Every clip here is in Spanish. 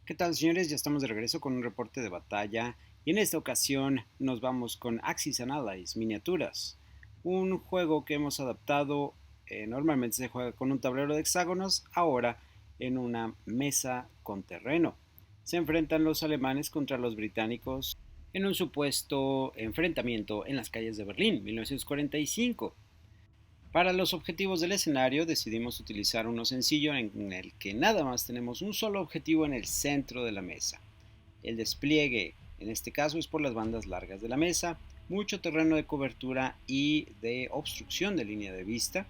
¿Qué tal, señores? Ya estamos de regreso con un reporte de batalla y en esta ocasión nos vamos con Axis and Allies Miniaturas, un juego que hemos adaptado. Normalmente se juega con un tablero de hexágonos, ahora en una mesa con terreno. Se enfrentan los alemanes contra los británicos en un supuesto enfrentamiento en las calles de Berlín, 1945. Para los objetivos del escenario decidimos utilizar uno sencillo en el que nada más tenemos un solo objetivo en el centro de la mesa. El despliegue, en este caso, es por las bandas largas de la mesa, mucho terreno de cobertura y de obstrucción de línea de vista.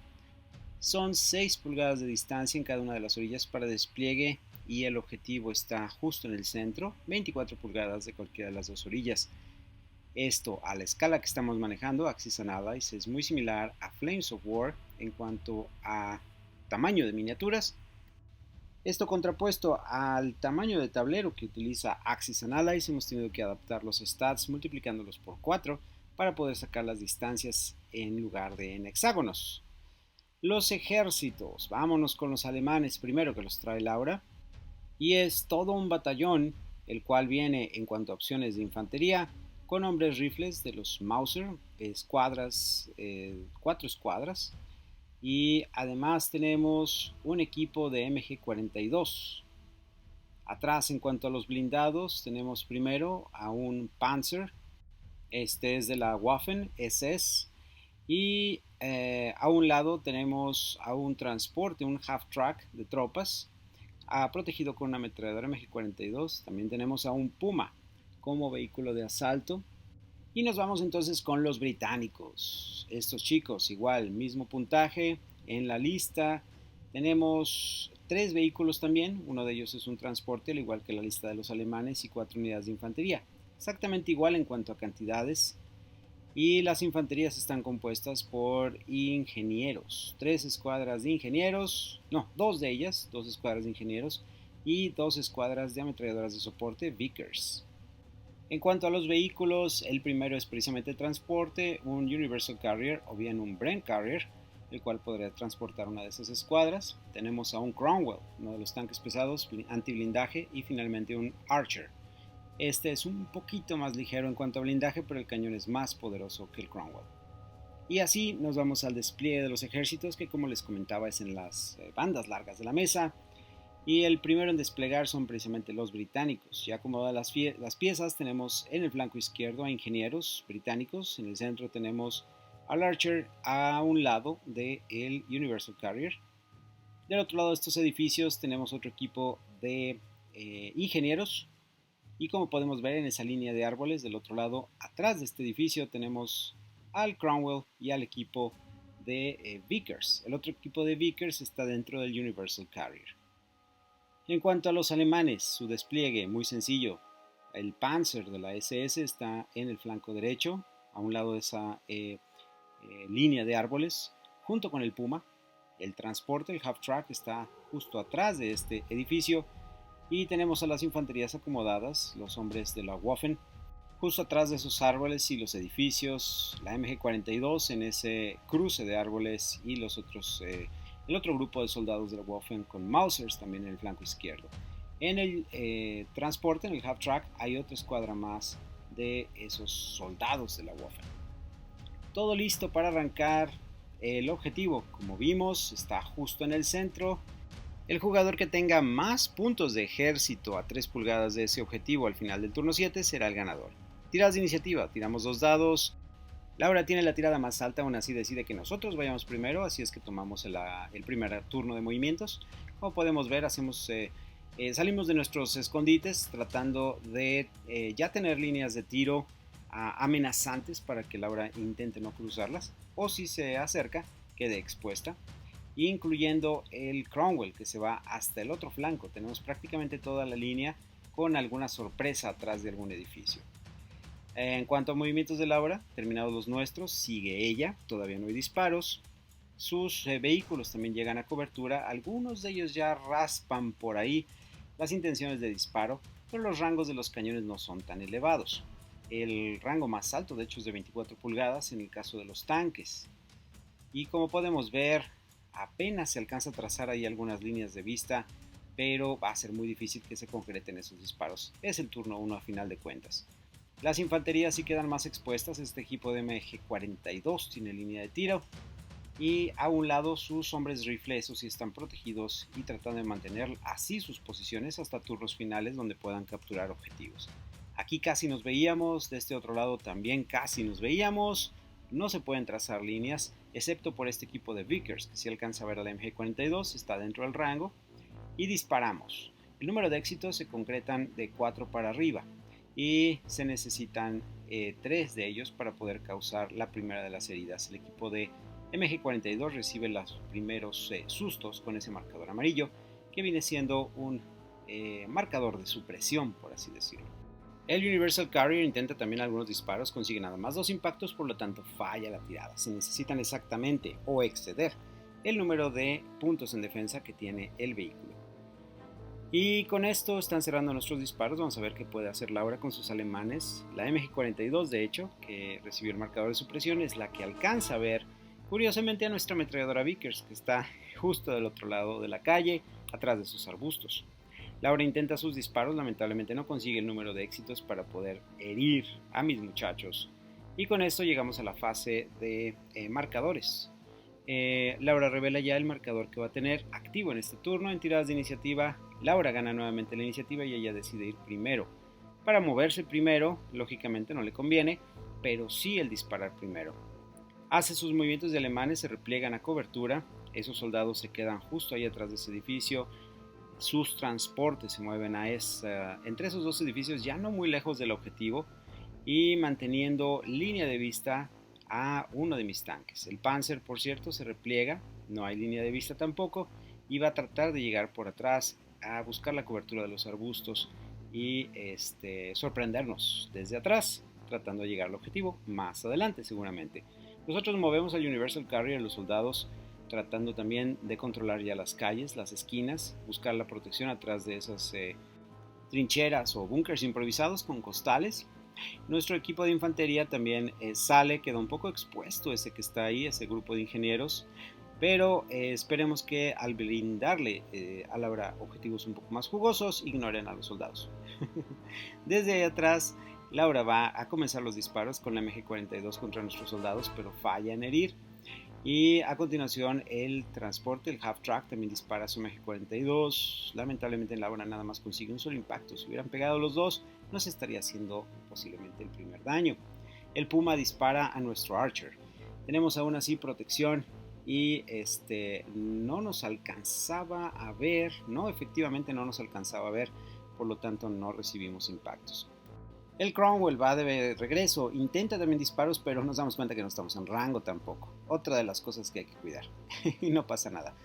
Son 6 pulgadas de distancia en cada una de las orillas para despliegue y el objetivo está justo en el centro, 24 pulgadas de cualquiera de las dos orillas. Esto, a la escala que estamos manejando, Axis and Allies, es muy similar a Flames of War en cuanto a tamaño de miniaturas. Esto contrapuesto al tamaño de tablero que utiliza Axis and Allies, hemos tenido que adaptar los stats multiplicándolos por 4 para poder sacar las distancias en lugar de en hexágonos. Los ejércitos, vámonos con los alemanes primero, que los trae Laura, y es todo un batallón, el cual viene en cuanto a opciones de infantería, con hombres rifles de los Mauser, escuadras, 4 escuadras, y además tenemos un equipo de MG-42. Atrás, en cuanto a los blindados, tenemos primero a un Panzer, este es de la Waffen SS, y a un lado tenemos a un transporte, un half-track de tropas, protegido con una ametralladora MG-42. También tenemos a un Puma como vehículo de asalto. Y nos vamos entonces con los británicos. Estos chicos, igual, mismo puntaje en la lista. Tenemos 3 vehículos también. Uno de ellos es un transporte, al igual que la lista de los alemanes, y 4 unidades de infantería. Exactamente igual en cuanto a cantidades. Y las infanterías están compuestas por ingenieros. 3 escuadras de ingenieros. No, dos de ellas, 2 escuadras de ingenieros. Y 2 escuadras de ametralladoras de soporte, Vickers. En cuanto a los vehículos, el primero es precisamente transporte, un Universal Carrier o bien un Brent Carrier, el cual podría transportar una de esas escuadras. Tenemos a un Cromwell, uno de los tanques pesados, antiblindaje, y finalmente un Archer. Este es un poquito más ligero en cuanto a blindaje, pero el cañón es más poderoso que el Cromwell. Y así nos vamos al despliegue de los ejércitos, que como les comentaba es en las bandas largas de la mesa. Y el primero en desplegar son precisamente los británicos. Ya acomodadas las piezas, tenemos en el flanco izquierdo a ingenieros británicos, en el centro tenemos al Archer a un lado del Universal Carrier. Del otro lado de estos edificios tenemos otro equipo de ingenieros, y como podemos ver en esa línea de árboles del otro lado, atrás de este edificio tenemos al Cromwell y al equipo de Vickers. El otro equipo de Vickers está dentro del Universal Carrier. En cuanto a los alemanes, su despliegue muy sencillo. El Panzer de la SS está en el flanco derecho, a un lado de esa línea de árboles, junto con el Puma. El transporte, el half-track, está justo atrás de este edificio. Y tenemos a las infanterías acomodadas, los hombres de la Waffen, justo atrás de esos árboles y los edificios, la MG-42 en ese cruce de árboles y el otro grupo de soldados de la Waffen con Mausers también en el flanco izquierdo. En el transporte, en el half-track, hay otra escuadra más de esos soldados de la Waffen. Todo listo para arrancar el objetivo. Como vimos, está justo en el centro. El jugador que tenga más puntos de ejército a 3 pulgadas de ese objetivo al final del turno 7 será el ganador. Tiradas de iniciativa, tiramos 2 dados. Laura tiene la tirada más alta, aún así decide que nosotros vayamos primero, así es que tomamos el primer turno de movimientos. Como podemos ver, salimos de nuestros escondites tratando de ya tener líneas de tiro amenazantes para que Laura intente no cruzarlas, o si se acerca, quede expuesta, incluyendo el Cromwell, que se va hasta el otro flanco. Tenemos prácticamente toda la línea con alguna sorpresa atrás de algún edificio. En cuanto a movimientos de Laura, terminados los nuestros, sigue ella, todavía no hay disparos. Sus vehículos también llegan a cobertura, algunos de ellos ya raspan por ahí las intenciones de disparo, pero los rangos de los cañones no son tan elevados. El rango más alto, de hecho, es de 24 pulgadas en el caso de los tanques. Y como podemos ver, apenas se alcanza a trazar ahí algunas líneas de vista pero va a ser muy difícil que se concreten esos disparos. Es el turno 1 a final de cuentas. Las infanterías sí quedan más expuestas. Este equipo de MG42 tiene línea de tiro y a un lado sus hombres rifle, esos sí están protegidos y tratando de mantener así sus posiciones hasta turnos finales donde puedan capturar objetivos. Aquí casi nos veíamos, de este otro lado también casi nos veíamos. No se pueden trazar líneas, excepto por este equipo de Vickers, que si alcanza a ver a la MG42, está dentro del rango. Y disparamos. El número de éxitos se concretan de 4 para arriba y se necesitan 3 de ellos para poder causar la primera de las heridas. El equipo de MG42 recibe los primeros sustos con ese marcador amarillo, que viene siendo un marcador de supresión, por así decirlo. El Universal Carrier intenta también algunos disparos, consigue nada más 2 impactos, por lo tanto falla la tirada. Se necesitan exactamente o exceder el número de puntos en defensa que tiene el vehículo. Y con esto están cerrando nuestros disparos. Vamos a ver qué puede hacer Laura con sus alemanes. La MG42, de hecho, que recibió el marcador de supresión, es la que alcanza a ver, curiosamente, a nuestra ametralladora Vickers, que está justo del otro lado de la calle, atrás de sus arbustos. Laura intenta sus disparos, lamentablemente no consigue el número de éxitos para poder herir a mis muchachos. Y con esto llegamos a la fase de marcadores. Laura revela ya el marcador que va a tener activo en este turno. En tiradas de iniciativa, Laura gana nuevamente la iniciativa y ella decide ir primero. Para moverse primero, lógicamente no le conviene, pero sí el disparar primero. Hace sus movimientos de alemanes, se repliegan a cobertura. Esos soldados se quedan justo ahí atrás de ese edificio. Sus transportes se mueven entre esos dos edificios, ya no muy lejos del objetivo, y manteniendo línea de vista a uno de mis tanques. El Panzer, por cierto, se repliega, no hay línea de vista tampoco, y va a tratar de llegar por atrás a buscar la cobertura de los arbustos y sorprendernos desde atrás, tratando de llegar al objetivo más adelante seguramente. Nosotros movemos al Universal Carrier, los soldados, tratando también de controlar ya las calles, las esquinas, buscar la protección atrás de esas trincheras o búnkers improvisados con costales. Nuestro equipo de infantería también sale, queda un poco expuesto ese que está ahí, ese grupo de ingenieros, pero esperemos que al brindarle a Laura objetivos un poco más jugosos, ignoren a los soldados. Desde ahí atrás, Laura va a comenzar los disparos con la MG42 contra nuestros soldados, pero falla en herir. Y a continuación el transporte, el half-track, también dispara a su MG42. Lamentablemente en Laura nada más consigue un solo impacto. Si hubieran pegado los dos, nos estaría haciendo posiblemente el primer daño. El Puma dispara a nuestro Archer. Tenemos aún así protección y no nos alcanzaba a ver. No, efectivamente no nos alcanzaba a ver. Por lo tanto no recibimos impactos. El Cromwell va de regreso, intenta también disparos, pero nos damos cuenta que no estamos en rango tampoco. Otra de las cosas que hay que cuidar. Y no pasa nada.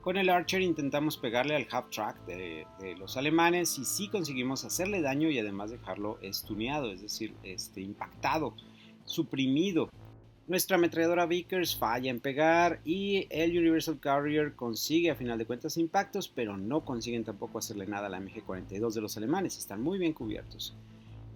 Con el Archer intentamos pegarle al half-track de los alemanes y sí conseguimos hacerle daño y además dejarlo estuneado, es decir, impactado, suprimido. Nuestra ametralladora Vickers falla en pegar y el Universal Carrier consigue a final de cuentas impactos, pero no consiguen tampoco hacerle nada a la MG42 de los alemanes, están muy bien cubiertos.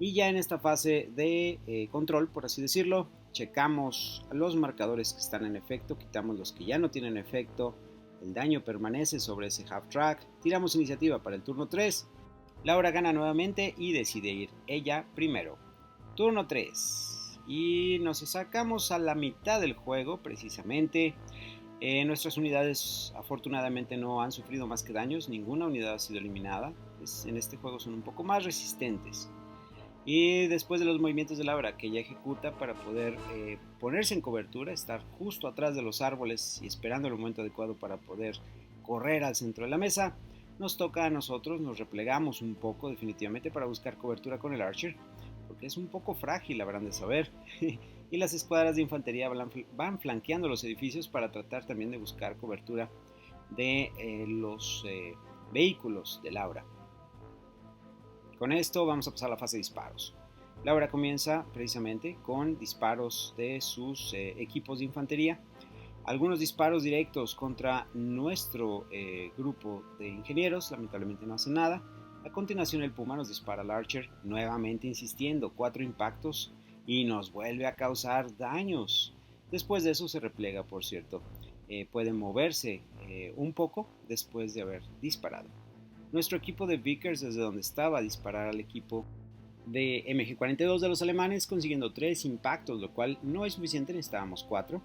Y ya en esta fase de control, por así decirlo, checamos los marcadores que están en efecto, quitamos los que ya no tienen efecto, el daño permanece sobre ese half-track, tiramos iniciativa para el turno 3, Laura gana nuevamente y decide ir ella primero. Turno 3, y nos sacamos a la mitad del juego precisamente. Nuestras unidades afortunadamente no han sufrido más que daños, ninguna unidad ha sido eliminada, en este juego son un poco más resistentes. Y después de los movimientos de Laura que ella ejecuta para poder ponerse en cobertura, estar justo atrás de los árboles y esperando el momento adecuado para poder correr al centro de la mesa, nos toca a nosotros, nos replegamos un poco definitivamente para buscar cobertura con el Archer, porque es un poco frágil, habrán de saber. Y las escuadras de infantería van flanqueando los edificios para tratar también de buscar cobertura de los vehículos de Laura. Con esto vamos a pasar a la fase de disparos. Laura comienza precisamente con disparos de sus equipos de infantería. Algunos disparos directos contra nuestro grupo de ingenieros, lamentablemente no hacen nada. A continuación el Puma nos dispara al Archer, nuevamente insistiendo, 4 impactos y nos vuelve a causar daños. Después de eso se replega, por cierto. Puede moverse un poco después de haber disparado. Nuestro equipo de Vickers desde donde estaba a disparar al equipo de MG42 de los alemanes, consiguiendo 3 impactos, lo cual no es suficiente, necesitábamos 4.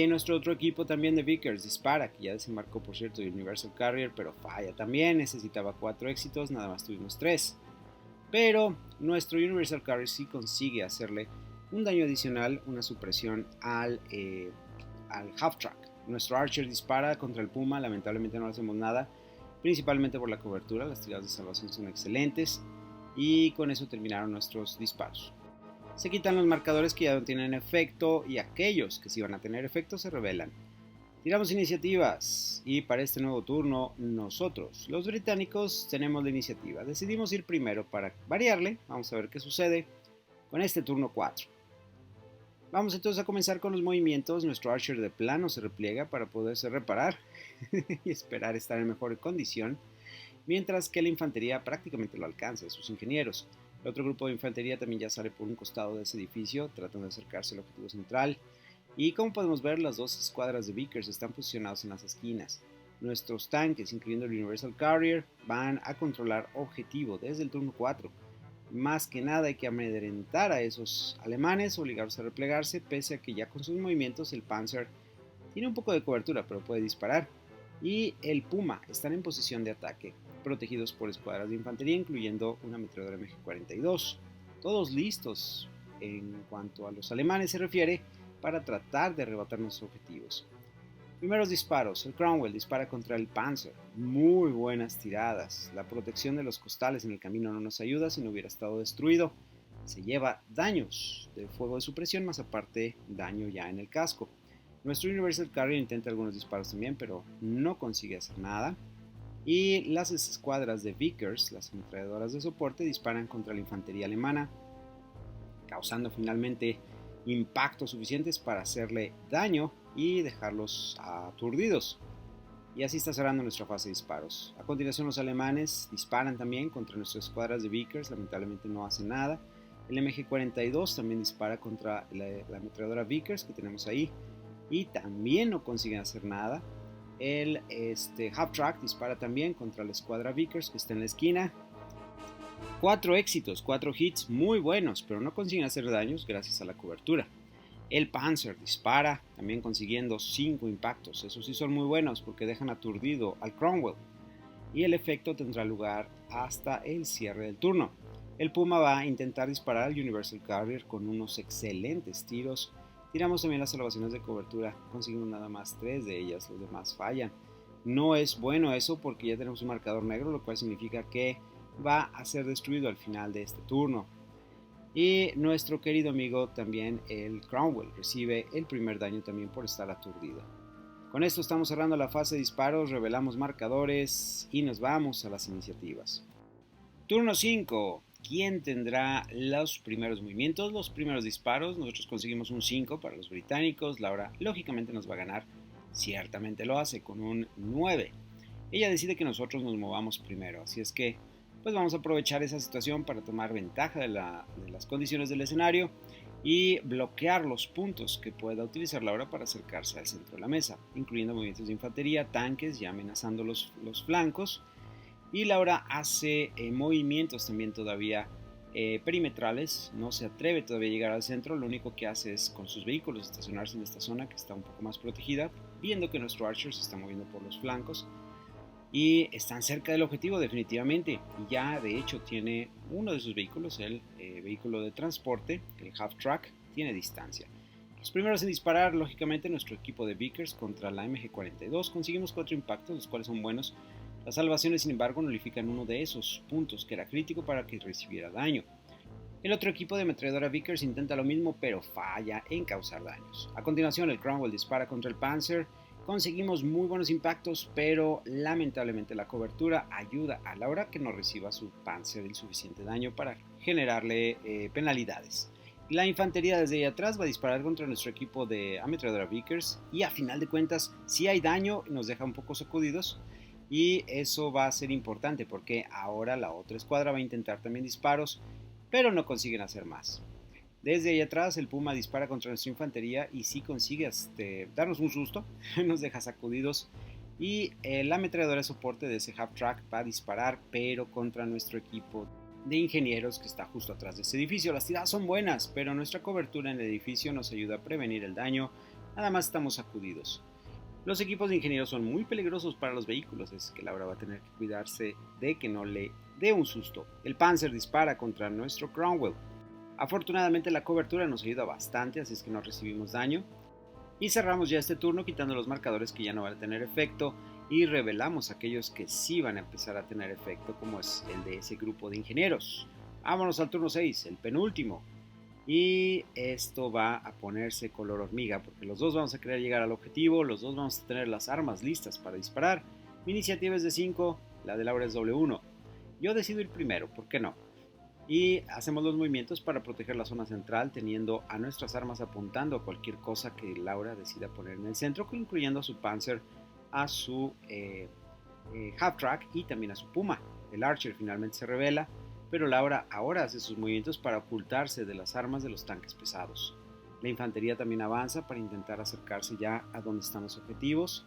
Nuestro otro equipo también de Vickers dispara, que ya desembarcó por cierto de Universal Carrier, pero falla también, necesitaba 4 éxitos, nada más tuvimos 3. Pero nuestro Universal Carrier sí consigue hacerle un daño adicional, una supresión al Half-Track. Nuestro Archer dispara contra el Puma, lamentablemente no le hacemos nada, principalmente por la cobertura, las tiradas de salvación son excelentes y con eso terminaron nuestros disparos. Se quitan los marcadores que ya no tienen efecto y aquellos que sí van a tener efecto se revelan. Tiramos iniciativas y para este nuevo turno nosotros, los británicos, tenemos la iniciativa. Decidimos ir primero para variarle, vamos a ver qué sucede con este turno 4. Vamos entonces a comenzar con los movimientos. Nuestro Archer de plano se repliega para poderse reparar y esperar estar en mejor condición, mientras que la infantería prácticamente lo alcanza, sus ingenieros. El otro grupo de infantería también ya sale por un costado de ese edificio, tratando de acercarse al objetivo central. Y como podemos ver, las dos escuadras de Vickers están posicionados en las esquinas. Nuestros tanques, incluyendo el Universal Carrier, van a controlar objetivo desde el turno 4. Más que nada hay que amedrentar a esos alemanes, obligarlos a replegarse, pese a que ya con sus movimientos el Panzer tiene un poco de cobertura, pero puede disparar. Y el Puma están en posición de ataque, protegidos por escuadras de infantería, incluyendo una ametralladora MG42. Todos listos en cuanto a los alemanes se refiere, para tratar de arrebatar nuestros objetivos. Primeros disparos. El Cromwell dispara contra el Panzer. Muy buenas tiradas. La protección de los costales en el camino no nos ayuda si no hubiera estado destruido. Se lleva daños de fuego de supresión, más aparte daño ya en el casco. Nuestro Universal Carrier intenta algunos disparos también, pero no consigue hacer nada. Y las escuadras de Vickers, las ametralladoras de soporte, disparan contra la infantería alemana, causando finalmente impactos suficientes para hacerle daño y dejarlos aturdidos. Y así está cerrando nuestra fase de disparos. A continuación los alemanes disparan también contra nuestras escuadras de Vickers, lamentablemente no hace nada. El MG42 también dispara contra la ametralladora Vickers que tenemos ahí y también no consiguen hacer nada. El Half-Track dispara también contra la escuadra Vickers que está en la esquina. 4 éxitos, 4 hits muy buenos, pero no consiguen hacer daños gracias a la cobertura. El Panzer dispara, también consiguiendo 5 impactos. Esos sí son muy buenos porque dejan aturdido al Cromwell. Y el efecto tendrá lugar hasta el cierre del turno. El Puma va a intentar disparar al Universal Carrier con unos excelentes tiros. Tiramos también las salvaciones de cobertura, conseguimos nada más 3 de ellas, los demás fallan. No es bueno eso porque ya tenemos un marcador negro, lo cual significa que va a ser destruido al final de este turno. Y nuestro querido amigo también, el Cromwell, recibe el primer daño también por estar aturdido. Con esto estamos cerrando la fase de disparos, revelamos marcadores y nos vamos a las iniciativas. Turno 5. ¿Quién tendrá los primeros movimientos, los primeros disparos? Nosotros conseguimos un 5 para los británicos. Laura lógicamente nos va a ganar. Ciertamente lo hace con un 9. Ella decide que nosotros nos movamos primero, así es que pues vamos a aprovechar esa situación para tomar ventaja de las condiciones del escenario y bloquear los puntos que pueda utilizar Laura para acercarse al centro de la mesa, incluyendo movimientos de infantería, tanques ya amenazando los flancos. Y Laura hace movimientos también todavía perimetrales, no se atreve todavía a llegar al centro, lo único que hace es con sus vehículos estacionarse en esta zona que está un poco más protegida, viendo que nuestro Archer se está moviendo por los flancos. Y están cerca del objetivo definitivamente. Y ya de hecho tiene uno de sus vehículos, el vehículo de transporte, el Half-Track, tiene distancia. Los primeros en disparar, lógicamente, nuestro equipo de Vickers contra la MG42. Conseguimos 4 impactos, los cuales son buenos. Las salvaciones, sin embargo, nulifican uno de esos puntos que era crítico para que recibiera daño. El otro equipo de ametralladora Vickers intenta lo mismo, pero falla en causar daños. A continuación, el Cromwell dispara contra el Panzer. Conseguimos muy buenos impactos, pero lamentablemente la cobertura ayuda a Laura que no reciba su Panzer el suficiente daño para generarle penalidades. La infantería desde ahí atrás va a disparar contra nuestro equipo de ametralladora Vickers y a final de cuentas si hay daño nos deja un poco sacudidos y eso va a ser importante porque ahora la otra escuadra va a intentar también disparos, pero no consiguen hacer más. Desde ahí atrás el Puma dispara contra nuestra infantería y sí consigue darnos un susto, nos deja sacudidos Y la ametralladora de soporte de ese half-track va a disparar, pero contra nuestro equipo de ingenieros que está justo atrás de ese edificio. Las tiradas son buenas, pero nuestra cobertura en el edificio nos ayuda a prevenir el daño, nada más estamos sacudidos. Los equipos de ingenieros son muy peligrosos para los vehículos, es que Laura va a tener que cuidarse de que no le dé un susto. El Panzer dispara contra nuestro Cromwell. Afortunadamente la cobertura nos ayuda bastante, así es que no recibimos daño. Y cerramos ya este turno quitando los marcadores que ya no van a tener efecto y revelamos aquellos que sí van a empezar a tener efecto, como es el de ese grupo de ingenieros. Vámonos al turno 6, el penúltimo. Y esto va a ponerse color hormiga porque los dos vamos a querer llegar al objetivo, los dos vamos a tener las armas listas para disparar. Mi iniciativa es de 5, la de Laura es doble 1. Yo decido ir primero, ¿por qué no? Y hacemos los movimientos para proteger la zona central teniendo a nuestras armas apuntando a cualquier cosa que Laura decida poner en el centro, incluyendo a su Panzer, a su half-track y también a su Puma. El Archer finalmente se revela, pero Laura ahora hace sus movimientos para ocultarse de las armas de los tanques pesados. La infantería también avanza para intentar acercarse ya a donde están los objetivos.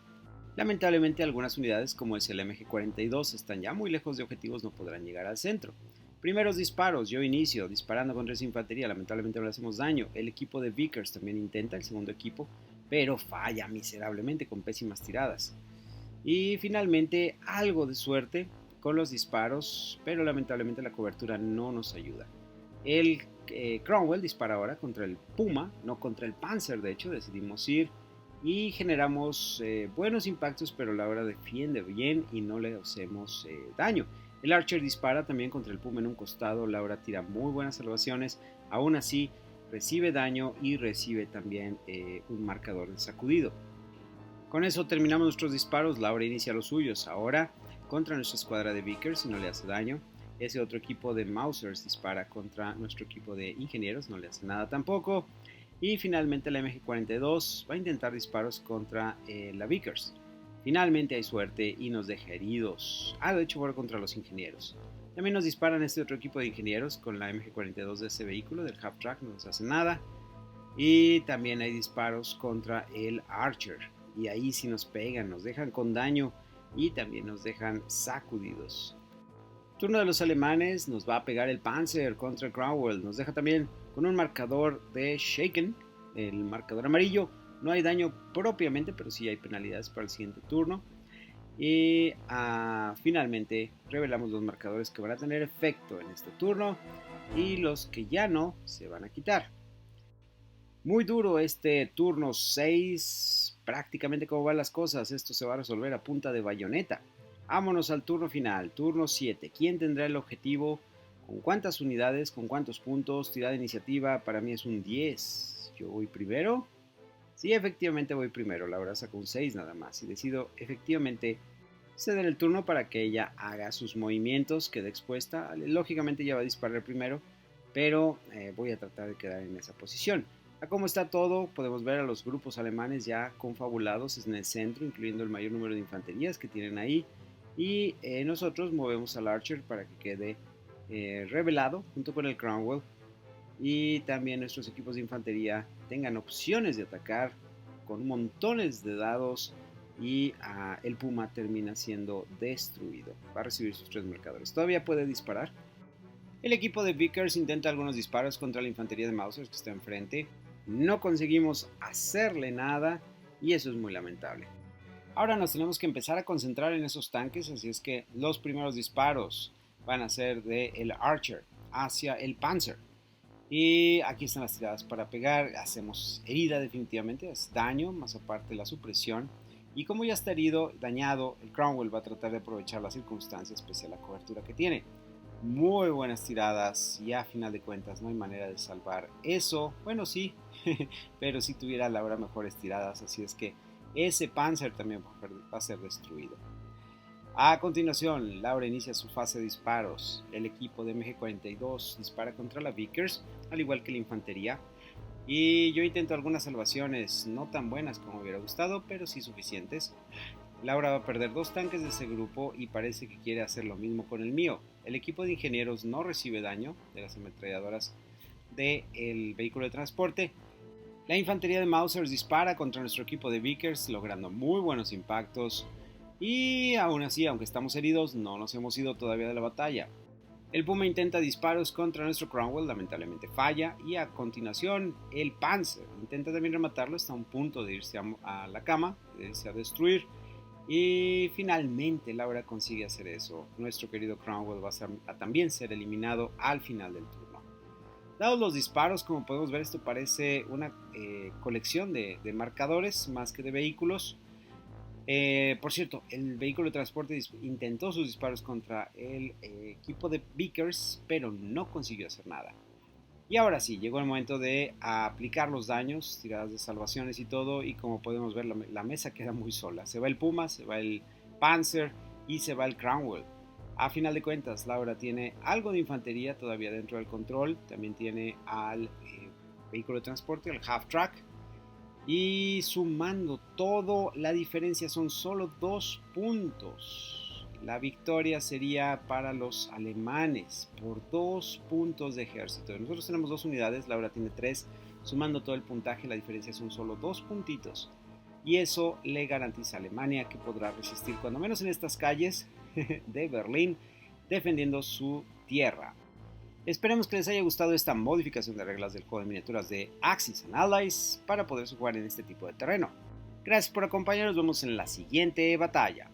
Lamentablemente algunas unidades como es el MG-42 están ya muy lejos de objetivos, no podrán llegar al centro. Primeros disparos, yo inicio disparando contra esa infantería, lamentablemente no le hacemos daño. El equipo de Vickers también intenta, el segundo equipo, pero falla miserablemente con pésimas tiradas. Y finalmente algo de suerte con los disparos, pero lamentablemente la cobertura no nos ayuda. El Cromwell dispara ahora contra el Puma, no contra el Panzer, de hecho decidimos ir y generamos buenos impactos, pero Laura defiende bien y no le hacemos daño. El Archer dispara también contra el Puma en un costado, Laura tira muy buenas salvaciones, aún así recibe daño y recibe también un marcador de sacudido. Con eso terminamos nuestros disparos, Laura inicia los suyos, ahora contra nuestra escuadra de Vickers y no le hace daño. Ese otro equipo de Mausers dispara contra nuestro equipo de ingenieros, no le hace nada tampoco. Y finalmente la MG-42 va a intentar disparos contra la Vickers. Finalmente hay suerte y nos deja heridos. De hecho fue contra los ingenieros. También nos disparan este otro equipo de ingenieros con la MG-42 de ese vehículo, del half-track, no nos hace nada. Y también hay disparos contra el Archer. Y ahí sí nos pegan, nos dejan con daño y también nos dejan sacudidos. Turno de los alemanes, nos va a pegar el Panzer contra el Cromwell. Nos deja también con un marcador de Shaken, el marcador amarillo. No hay daño propiamente, pero sí hay penalidades para el siguiente turno. Y finalmente revelamos los marcadores que van a tener efecto en este turno y los que ya no se van a quitar. Muy duro este turno 6, prácticamente como van las cosas, esto se va a resolver a punta de bayoneta. Vámonos al turno final, turno 7. ¿Quién tendrá el objetivo? ¿Con cuántas unidades? ¿Con cuántos puntos? Tirada de iniciativa para mí es un 10. ¿Yo voy primero? Sí, efectivamente voy primero. Laura sacó un 6 nada más. Y decido efectivamente ceder el turno para que ella haga sus movimientos, quede expuesta. Lógicamente ella va a disparar primero, pero voy a tratar de quedar en esa posición. A cómo está todo, podemos ver a los grupos alemanes ya confabulados en el centro, incluyendo el mayor número de infanterías que tienen ahí. Y nosotros movemos al Archer para que quede revelado junto con el Cromwell. Y también nuestros equipos de infantería tengan opciones de atacar con montones de dados. Y el Puma termina siendo destruido. Va a recibir sus 3 marcadores. Todavía puede disparar. El equipo de Vickers intenta algunos disparos contra la infantería de Mausers que está enfrente. No conseguimos hacerle nada y eso es muy lamentable. Ahora nos tenemos que empezar a concentrar en esos tanques, así es que los primeros disparos van a ser del Archer hacia el Panzer. Y aquí están las tiradas para pegar, hacemos herida definitivamente, es daño, más aparte la supresión. Y como ya está herido, dañado, el Cromwell va a tratar de aprovechar las circunstancias pese a la cobertura que tiene. Muy buenas tiradas y a final de cuentas no hay manera de salvar eso. Bueno, sí, pero si tuviera Laura mejores tiradas, así es que ese Panzer también va a ser destruido. A continuación, Laura inicia su fase de disparos. El equipo de MG-42 dispara contra la Vickers, al igual que la infantería. Y yo intento algunas salvaciones, no tan buenas como hubiera gustado, pero sí suficientes. Laura va a perder 2 tanques de ese grupo y parece que quiere hacer lo mismo con el mío. El equipo de ingenieros no recibe daño de las ametralladoras del vehículo de transporte. La infantería de Mausers dispara contra nuestro equipo de Vickers, logrando muy buenos impactos. Y aún así, aunque estamos heridos, no nos hemos ido todavía de la batalla. El Puma intenta disparos contra nuestro Cromwell, lamentablemente falla, y a continuación el Panzer intenta también rematarlo, está a un punto de irse a la cama, de irse a destruir, y finalmente Laura consigue hacer eso. Nuestro querido Cromwell va a también ser eliminado al final del turno. Dados los disparos, como podemos ver, esto parece una colección de marcadores más que de vehículos. Por cierto, el vehículo de transporte intentó sus disparos contra el equipo de Vickers, pero no consiguió hacer nada. Y ahora sí, llegó el momento de aplicar los daños, tiradas de salvaciones y todo, y como podemos ver, la mesa queda muy sola. Se va el Puma, se va el Panzer y se va el Cromwell. A final de cuentas, Laura tiene algo de infantería todavía dentro del control, también tiene al vehículo de transporte, el Half-Track, y sumando todo, la diferencia son solo 2 puntos. La victoria sería para los alemanes por 2 puntos de ejército. Nosotros tenemos 2 unidades, Laura tiene 3. Sumando todo el puntaje, la diferencia son solo 2 puntitos. Y eso le garantiza a Alemania que podrá resistir, cuando menos en estas calles de Berlín, defendiendo su tierra. Esperemos que les haya gustado esta modificación de reglas del juego de miniaturas de Axis and Allies para poder jugar en este tipo de terreno. Gracias por acompañarnos, nos vemos en la siguiente batalla.